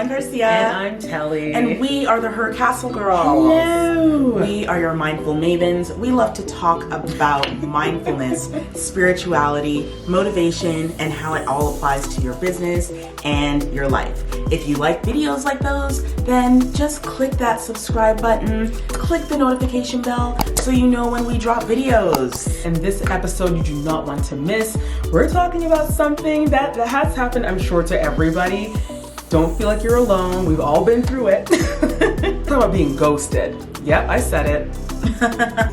I'm Garcia. And I'm Telly. And we are the Her Castle Girls. Hello. We are your mindful mavens. We love to talk about mindfulness, spirituality, motivation, and how it all applies to your business and your life. If you like videos like those, then just click that subscribe button, click the notification bell so you know when we drop videos. And this episode you do not want to miss. We're talking about something that has happened, I'm sure, to everybody. Don't feel like you're alone. We've all been through it. Talking about being ghosted. Yep, I said it.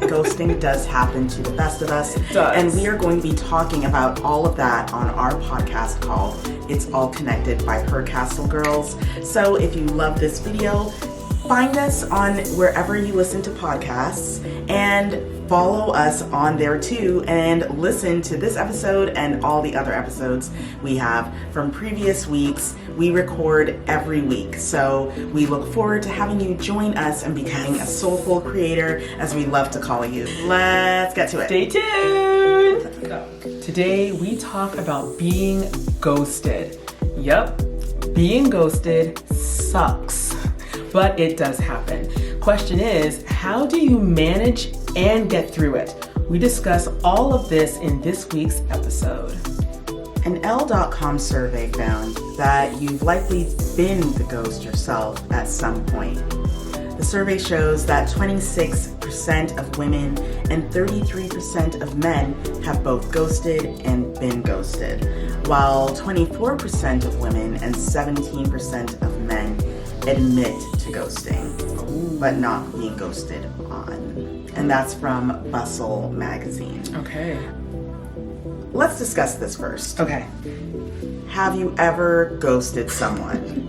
Ghosting does happen to the best of us. It does. And we are going to be talking about all of that on our podcast called It's All Connected by Her Castle Girls. So if you love this video, find us on wherever you listen to podcasts and follow us on there too, and listen to this episode and all the other episodes we have from previous weeks. We record every week, so we look forward to having you join us and becoming a soulful creator, as we love to call you. Let's get to it. Stay tuned. Today we talk about being ghosted. Yep, being ghosted sucks, but it does happen. Question is, how do you manage and get through it? We discuss all of this in this week's episode. An Elle.com survey found that you've likely been the ghost yourself at some point. The survey shows that 26% of women and 33% of men have both ghosted and been ghosted, while 24% of women and 17% of men admit to ghosting, but not being ghosted on. And that's from Bustle magazine. Okay. Let's discuss this first. Okay. Have you ever ghosted someone?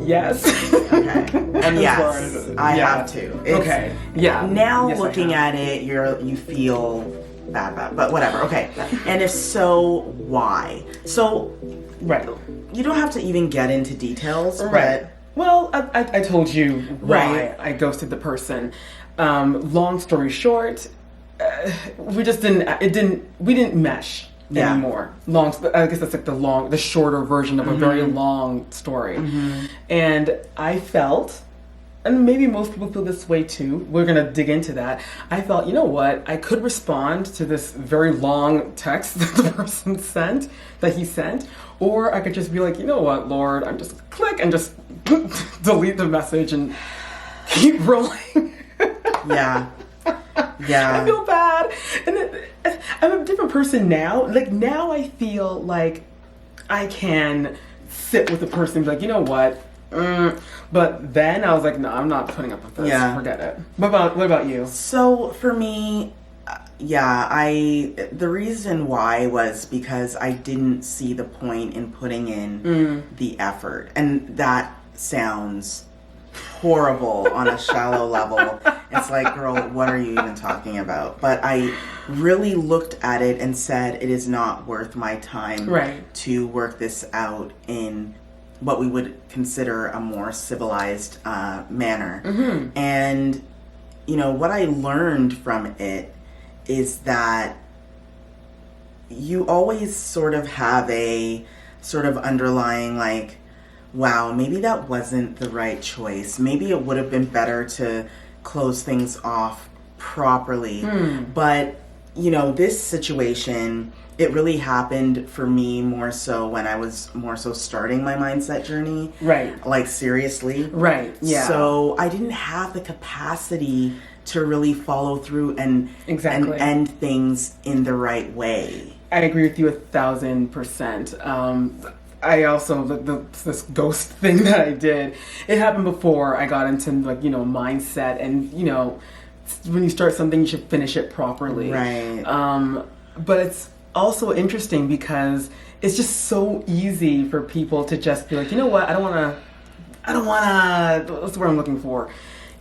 Yes. Okay. And yes, I have too. Okay. Yeah. Now yes, looking at it, you feel bad, but whatever. Okay. And if so, why? So, Right. you don't have to even get into details, Right. but Well, I told you why Right. I ghosted the person. Long story short, we didn't mesh Yeah. anymore. I guess that's like the shorter version of a very long story. And I felt, and maybe most people feel this way too, we're gonna dig into that. I felt, you know what, I could respond to this very long text that the person he sent, or I could just be like, you know what, Lord, I'm just click and just delete the message and keep rolling. yeah. I feel bad. And I'm a different person now. Like, now I feel like I can sit with a person and be like, you know what? But then I was like, no, I'm not putting up with this. Yeah. Forget it. What about you? So for me, the reason why was because I didn't see the point in putting in the effort. And that sounds horrible on a shallow level. It's like, girl, what are you even talking about? But I really looked at it and said, it is not worth my time to work this out in what we would consider a more civilized manner. And, you know, what I learned from it is that you always sort of have a sort of underlying, like, wow, maybe that wasn't the right choice. Maybe it would have been better to close things off properly. But, you know, this situation, it really happened for me more so when I was more so starting my mindset journey. Right. Like, seriously. Right. Yeah. So I didn't have the capacity to really follow through and end things in the right way. I agree with you 1,000%. I also, this ghost thing that I did, it happened before I got into, like, you know, mindset, and, you know, when you start something, you should finish it properly. Right. But it's also interesting because it's just so easy for people to just be like, you know what, I don't want to, what's the word I'm looking for?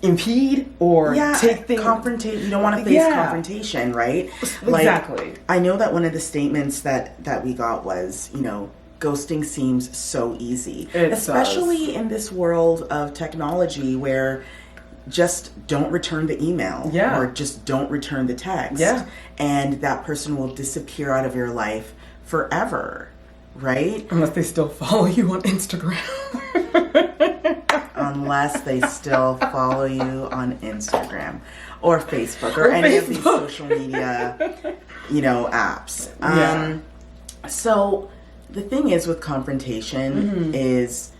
Impede or take things. Confrontate. You don't want to face confrontation, right? Exactly. Like, I know that one of the statements that we got was, you know, ghosting seems so easy. Especially in this world of technology where just don't return the email or just don't return the text. And that person will disappear out of your life forever. right? Unless they still follow you on Instagram. Unless they still follow you on Instagram or Facebook or any of these social media, apps. So the thing is with confrontation is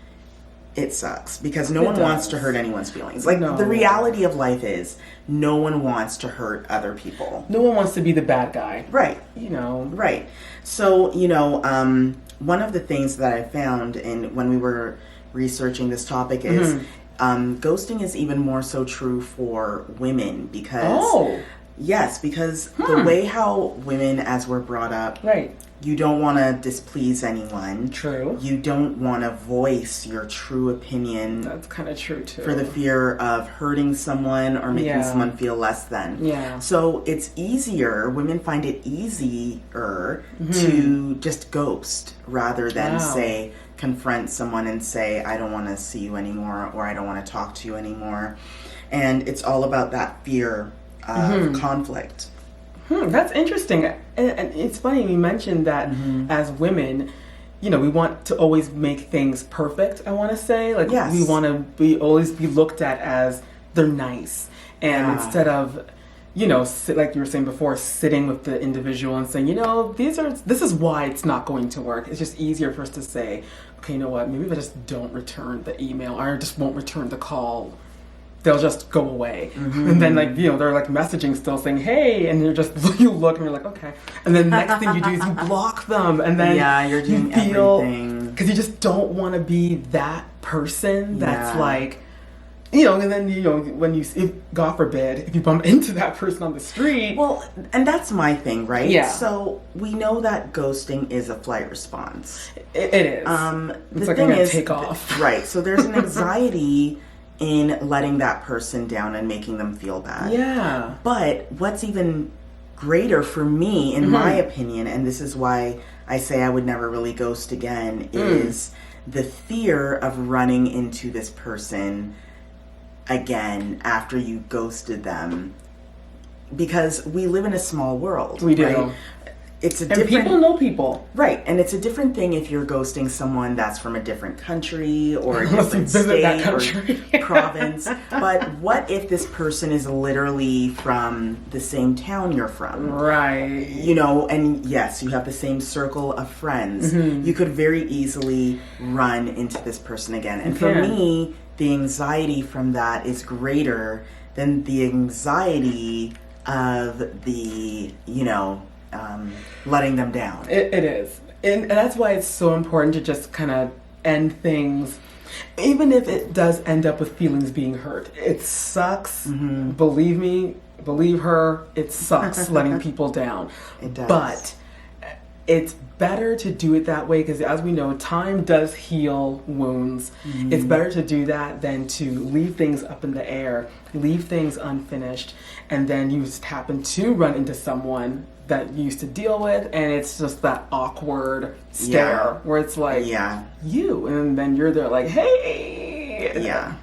it sucks because no one wants to hurt anyone's feelings. Like the reality of life is no one wants to hurt other people. No one wants to be the bad guy. Right. Right. So, one of the things that I found when we were researching this topic is ghosting is even more so true for women because the way how women as we're brought up, right, you don't want to displease anyone. True. You don't want to voice your true opinion. That's kind of true too. For the fear of hurting someone or making someone feel less than. Yeah. So it's easier, women find it easier to just ghost rather than say, confront someone and say, I don't want to see you anymore or I don't want to talk to you anymore. And it's all about that fear of conflict. That's interesting. And it's funny you mentioned that as women, we want to always make things perfect, I want to say. Like, we want to always be looked at as they're nice. And instead of, like you were saying before, sitting with the individual and saying, this is why it's not going to work. It's just easier for us to say, okay, you know what, maybe if I just don't return the email or I just won't return the call, they'll just go away. And then they're like messaging still saying, hey, and you look and you're like, okay. And then the next thing you do is you block them. And then you're doing everything. Because you just don't want to be that person that's like, and then, when if, God forbid, if you bump into that person on the street. Well, and that's my thing, right? Yeah. So we know that ghosting is a flight response. It is. It's like I'm going to take off. Right. So there's an anxiety in letting that person down and making them feel bad. Yeah. But what's even greater for me, in my opinion, and this is why I say I would never really ghost again, is the fear of running into this person again after you ghosted them. Because we live in a small world. We do. Right? It's a and different, people know people. Right. And it's a different thing if you're ghosting someone that's from a different country or a different that state country. or province. But what if this person is literally from the same town you're from? Right. And yes, you have the same circle of friends. You could very easily run into this person again. And for me, the anxiety from that is greater than the anxiety of the, letting them down. It is. And that's why it's so important to just kind of end things, even if it does end up with feelings being hurt. It sucks. Believe me, believe her, it sucks letting people down. It does. But it's better to do it that way because, as we know, time does heal wounds. It's better to do that than to leave things up in the air, leave things unfinished, and then you just happen to run into someone that you used to deal with, and it's just that awkward stare where it's like, you, and then you're there like, hey. Yeah.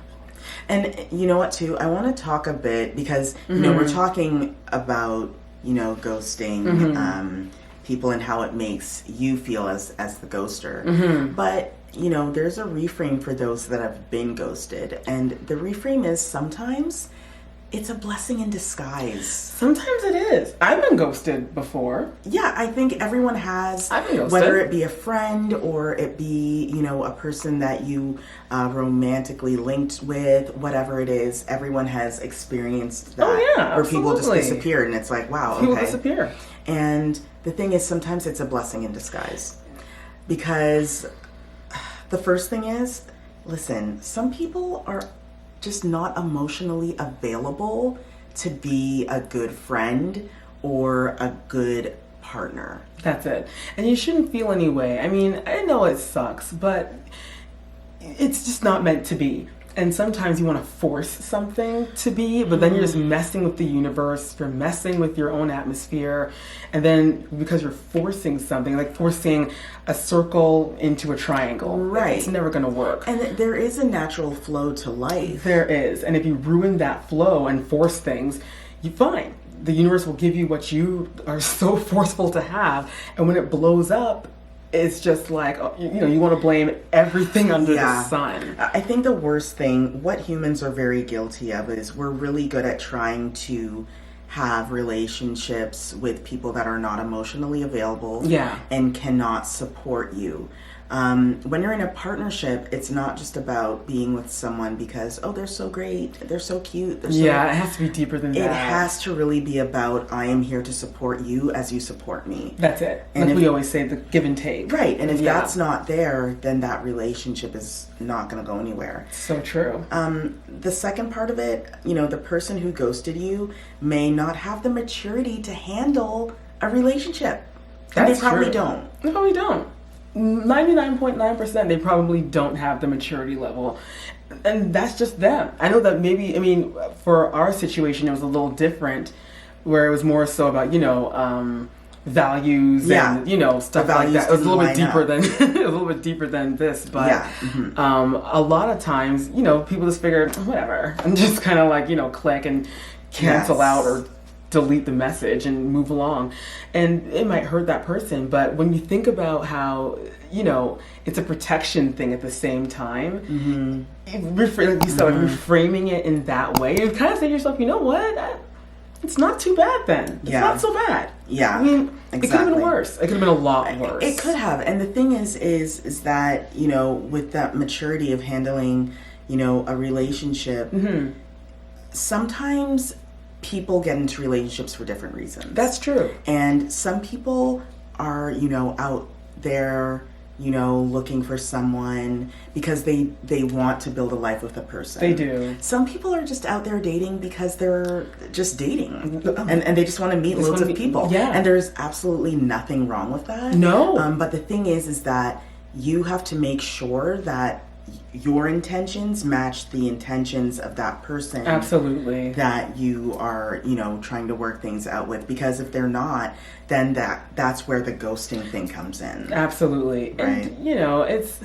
And you know what, too? I want to talk a bit because, we're talking about, ghosting people and how it makes you feel as the ghoster. But, there's a reframe for those that have been ghosted. And the reframe is sometimes it's a blessing in disguise. Sometimes it is. I've been ghosted before. Yeah, I think everyone has. I've been ghosted. Whether it be a friend or it be, a person that you romantically linked with, whatever it is, everyone has experienced that. Oh, yeah, where people just absolutely. disappeared and it's like, wow, People okay. disappear. And the thing is, sometimes it's a blessing in disguise. Because the first thing is, listen, some people are just not emotionally available to be a good friend or a good partner. That's it. And you shouldn't feel any way. I mean, I know it sucks, but it's just not meant to be. And sometimes you want to force something to be, but then you're just messing with the universe, you're messing with your own atmosphere, and then because you're forcing something, like forcing a circle into a triangle, right? It's never going to work. And there is a natural flow to life. There is. And if you ruin that flow and force things, you fine. The universe will give you what you are so forceful to have, and when it blows up, it's just like, you want to blame everything under Yeah. the sun. I think the worst thing, what humans are very guilty of, is we're really good at trying to have relationships with people that are not emotionally available Yeah. and cannot support you. When you're in a partnership, it's not just about being with someone because, oh, they're so great, they're so cute. They're so... Yeah, it has to be deeper than that. It has to really be about, I am here to support you as you support me. That's it. And like if, we always say, the give and take. Right, and if Yeah. that's not there, then that relationship is not going to go anywhere. So true. The second part of it, the person who ghosted you may not have the maturity to handle a relationship. And That's they probably true. don't. They probably don't. 99.9% they probably don't have the maturity level. And that's just them. I know that maybe, for our situation, it was a little different, where it was more so about, values and, stuff like that. It was a little bit deeper than, a little bit deeper than this. But Yeah. Mm-hmm. a lot of times, people just figure, whatever, and just kind of like, click and cancel Yes. out or delete the message and move along. And it might hurt that person, but when you think about how it's a protection thing at the same time, like you said, like reframing it in that way, you kind of say to yourself, you know what, it's not too bad then. It's not so bad. Yeah, It could have exactly. been worse. It could have been a lot worse. It could have. And the thing is that, with that maturity of handling, a relationship, sometimes people get into relationships for different reasons. That's true. And some people are, out there, looking for someone because they want to build a life with a person. They do. Some people are just out there dating because they're just dating. And they just want to meet loads of people. Yeah. And there's absolutely nothing wrong with that. No. But the thing is that you have to make sure that your intentions match the intentions of that person. Absolutely. That you are, trying to work things out with. Because if they're not, then that's where the ghosting thing comes in. Absolutely. Right. And, it's...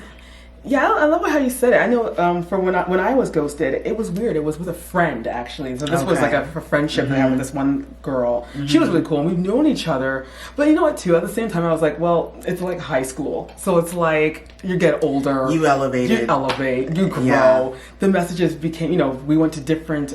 Yeah, I love how you said it. I know for when I was ghosted, it was weird. It was with a friend, actually. So this was like a friendship that I had with this one girl. She was really cool, and we've known each other. But you know what, too? At the same time, I was like, well, it's like high school. So it's like you get older. You elevate. You grow. Yeah. The messages became, we went to different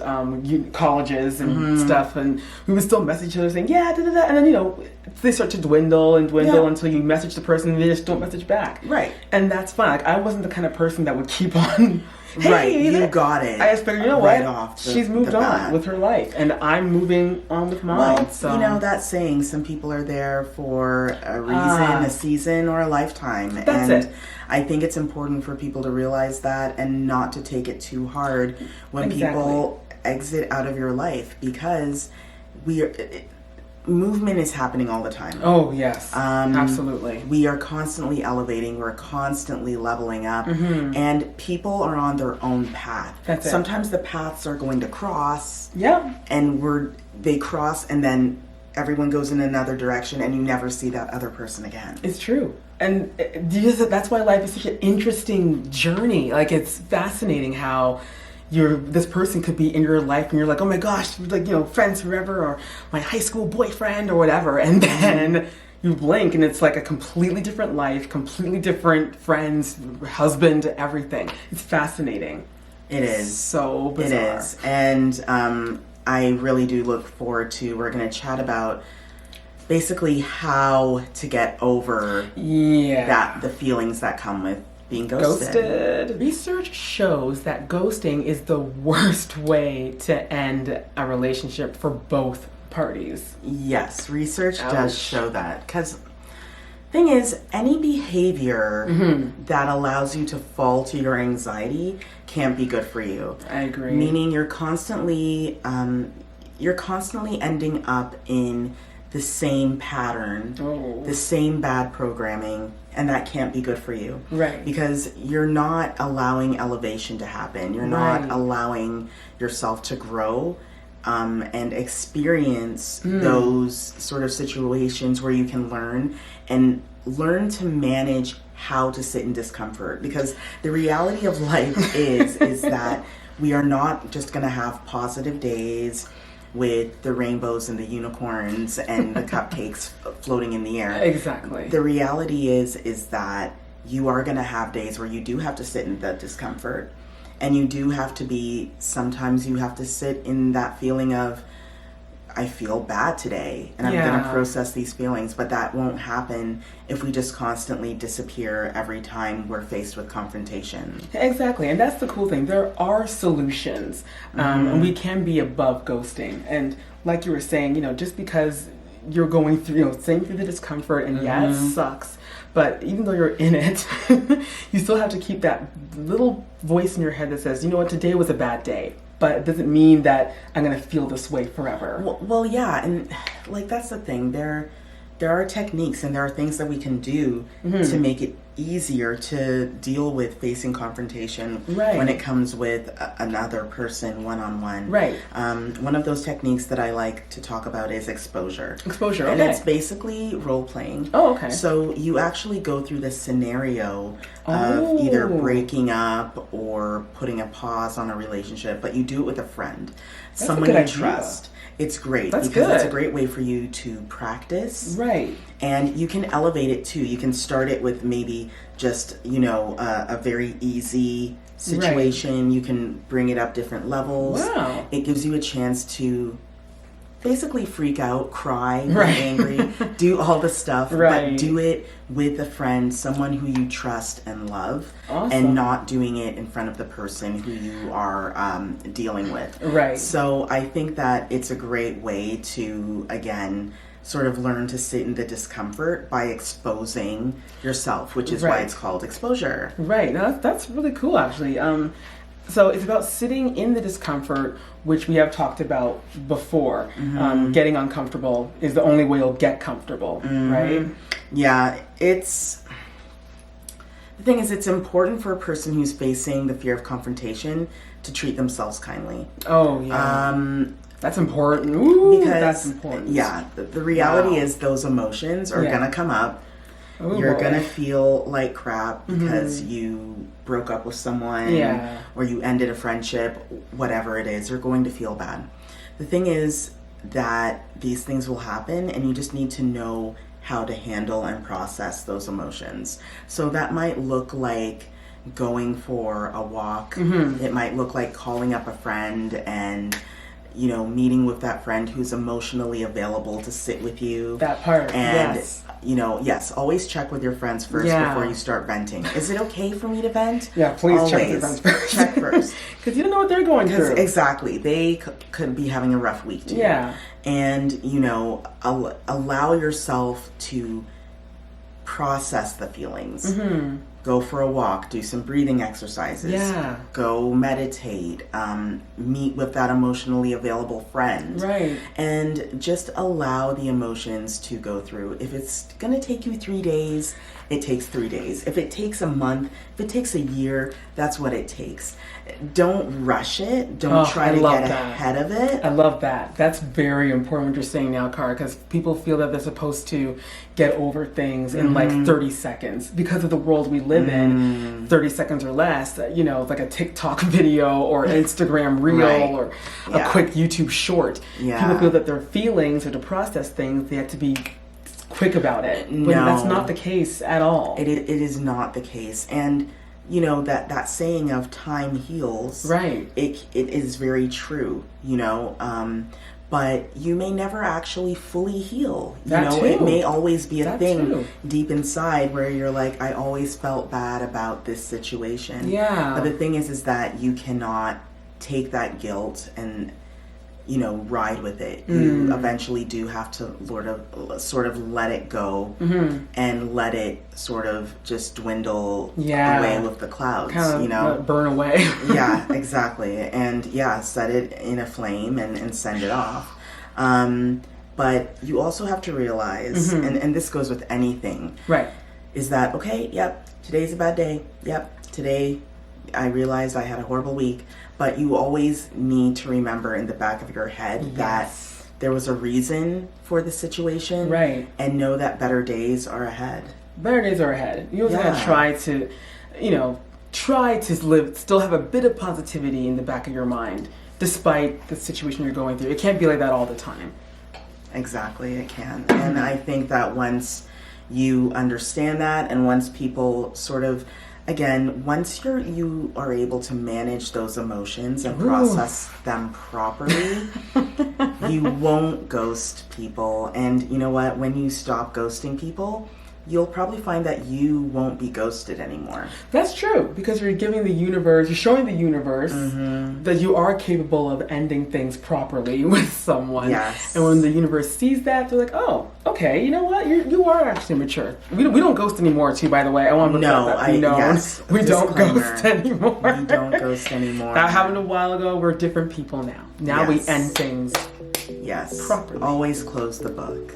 colleges and stuff, and we would still message each other saying, yeah, da-da-da. And then, they start to dwindle until you message the person and they just don't message back. Right. And that's fine. Like, I wasn't the kind of person that would keep on. Hey, right, you got it. I just figured, you know right what? Off She's moved on bat. with her life, and I'm moving on with mine. Well, so that saying, some people are there for a reason, a season, or a lifetime. That's and it. I think it's important for people to realize that and not to take it too hard when people exit out of your life, because movement is happening all the time. Oh, yes. Absolutely. We are constantly elevating. We're constantly leveling up. And people are on their own path. That's it. Sometimes the paths are going to cross. Yep. And they cross, and then everyone goes in another direction, and you never see that other person again. It's true. And that's why life is such an interesting journey. Like, it's fascinating how this person could be in your life and you're like, oh my gosh, like, friends forever, or my high school boyfriend or whatever, and then you blink and it's like a completely different life, completely different friends, husband, everything. It's fascinating. It is. So bizarre. It is. And I really do look forward to, we're going to chat about basically how to get over the feelings that come with being ghosted. Research shows that ghosting is the worst way to end a relationship for both parties. Yes, research does show that. Because thing is, any behavior that allows you to fall to your anxiety can't be good for you. I agree. Meaning you're constantly ending up in the same pattern, the same bad programming, and that can't be good for you. Right. Because you're not allowing elevation to happen. You're not allowing yourself to grow and experience those sort of situations where you can learn to manage how to sit in discomfort. Because the reality of life is that we are not just going to have positive days. with the rainbows and the unicorns and the cupcakes floating in the air. Exactly. The reality is that you are going to have days where you do have to sit in the discomfort, and you do have to be, sometimes you have to sit in that feeling of, I feel bad today, and I'm going to process these feelings, but that won't happen if we just constantly disappear every time we're faced with confrontation. Exactly, and that's the cool thing. There are solutions, and we can be above ghosting. And like you were saying, just because you're going through, staying through the discomfort, and yeah, it sucks, but even though you're in it, you still have to keep that little voice in your head that says, you know what, today was a bad day. But it doesn't mean that I'm going to feel this way forever. Well, yeah, and that's the thing. There are techniques and there are things that we can do to make it easier to deal with facing confrontation when it comes with another person one-on-one. Right. One of those techniques that I like to talk about is exposure. Exposure, okay. And it's basically role-playing. Oh, okay. So you actually go through the scenario of either breaking up or putting a pause on a relationship, but you do it with a friend. That's someone a good you idea. trust. It's great That's because it's a good. great way for you to practice. Right. And you can elevate it too. You can start it with maybe just, a very easy situation. Right. You can bring it up different levels. Wow. It gives you a chance to basically freak out, cry, be angry, do all the stuff, but do it with a friend, someone who you trust and love, and not doing it in front of the person who you are dealing with. Right. So I think that it's a great way to, again, sort of learn to sit in the discomfort by exposing yourself, which is why it's called exposure. Right. Now, that's really cool, actually. So it's about sitting in the discomfort, which we have talked about before. Getting uncomfortable is the only way you'll get comfortable, right? Yeah, the thing is, it's important for a person who's facing the fear of confrontation to treat themselves kindly. Oh, yeah. That's important. Ooh, because that's important. Yeah, the reality is those emotions are going to come up. Ooh, You're going to feel like crap because you broke up with someone or you ended a friendship, whatever it is. You're going to feel bad. The thing is that these things will happen, and you just need to know how to handle and process those emotions. So that might look like going for a walk. It might look like calling up a friend and meeting with that friend who's emotionally available to sit with you. That part, and always check with your friends first before you start venting. Is it okay for me to vent? Yeah, please always check with your friends first. Check first. Because you don't know what they're going through. Exactly. They could be having a rough week too. Yeah. And, allow yourself to process the feelings. Go for a walk, do some breathing exercises. Yeah. Go meditate, meet with that emotionally available friend. Right. And just allow the emotions to go through. If it's going to take you 3 days, it takes 3 days. If it takes a month, if it takes a year, that's what it takes. Don't rush it. Don't try to get ahead of it. I love that. That's very important what you're saying now, Cara, because people feel that they're supposed to get over things in like 30 seconds. Because of the world we live in, 30 seconds or less, like a TikTok video or Instagram reel or a quick YouTube short. People feel that their feelings or to process things, they have to be quick about it. But that's not the case at all. It is not the case. And that saying of time heals. Right. It is very true, but you may never actually fully heal. It may always be a thing deep inside where you're like, I always felt bad about this situation. Yeah. But the thing is that you cannot take that guilt and ride with it. You eventually do have to sort of let it go and let it sort of just dwindle away with the clouds, burn away. Yeah, exactly. And set it in a flame and send it off. But you also have to realize, and this goes with anything, right? Is that, okay, today's a bad day. Today I realized I had a horrible week. But you always need to remember in the back of your head that there was a reason for the situation. Right. And know that better days are ahead. Better days are ahead. You also gotta try to, still have a bit of positivity in the back of your mind. despite the situation you're going through. It can't be like that all the time. Exactly, it can. And I think that once you understand that, and once people sort of, again, once you are able to manage those emotions and process them properly, you won't ghost people. And you know what? When you stop ghosting people, you'll probably find that you won't be ghosted anymore. That's true, because you're giving the universe, you're showing the universe that you are capable of ending things properly with someone. Yes. And when the universe sees that, they're like, oh, okay, you know what? You are actually mature. We don't ghost anymore, too, by the way. I want to yes, we don't disclaimer. ghost anymore. We don't ghost anymore. That happened a while ago. We're different people now. Now we Yes. end things properly. Always close the book.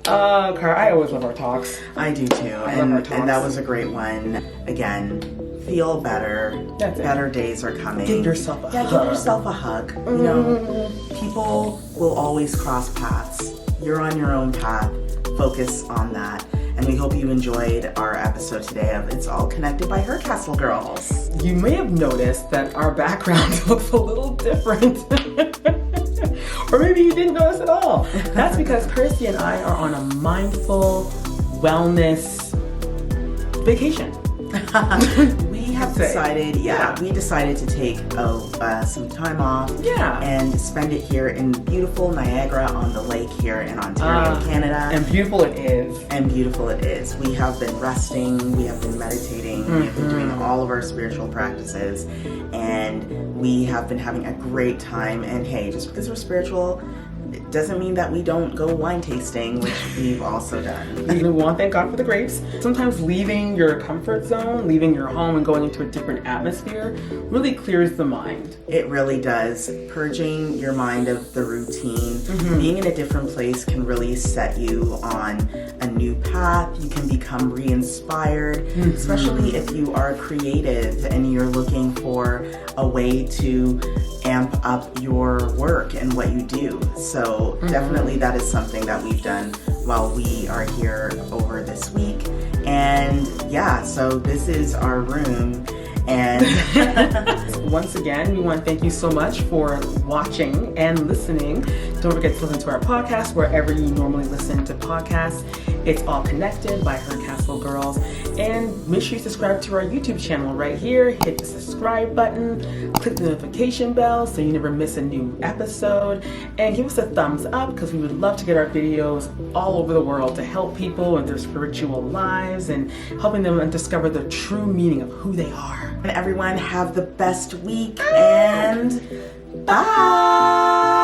Cara, I always love our talks. I do too. I love our talks. And that was a great one. Again, feel better. That's it. Better days are coming. Give yourself a hug. Give yourself a hug. You know, people will always cross paths. You're on your own path. Focus on that. And we hope you enjoyed our episode today of It's All Connected by Her Castle Girls. You may have noticed that our background looks a little different. Or maybe you didn't notice at all. That's because Percy and I are on a mindful wellness vacation. We have decided, we decided to take some time off and spend it here in beautiful Niagara on the lake here in Ontario, Canada. And beautiful it is. And beautiful it is. We have been resting, we have been meditating, we have been doing all of our spiritual practices, and we have been having a great time. And hey, just because we're spiritual, it doesn't mean that we don't go wine tasting, which we've also done. We want to thank God for the grapes. Sometimes leaving your comfort zone, leaving your home and going into a different atmosphere really clears the mind. It really does. Purging your mind of the routine, being in a different place can really set you on a new path. You can become re-inspired, especially if you are creative and you're looking for a way to amp up your work and what you do. So definitely that is something that we've done while we are here over this week. And yeah, so this is our room. And once again, we want to thank you so much for watching and listening. Don't forget to listen to our podcast wherever you normally listen to podcasts. It's All Connected by Her Castle Girls. And make sure you subscribe to our YouTube channel right here. Hit the subscribe button, click the notification bell so you never miss a new episode. And give us a thumbs up because we would love to get our videos all over the world to help people in their spiritual lives and helping them discover the true meaning of who they are. everyone have the best week and bye.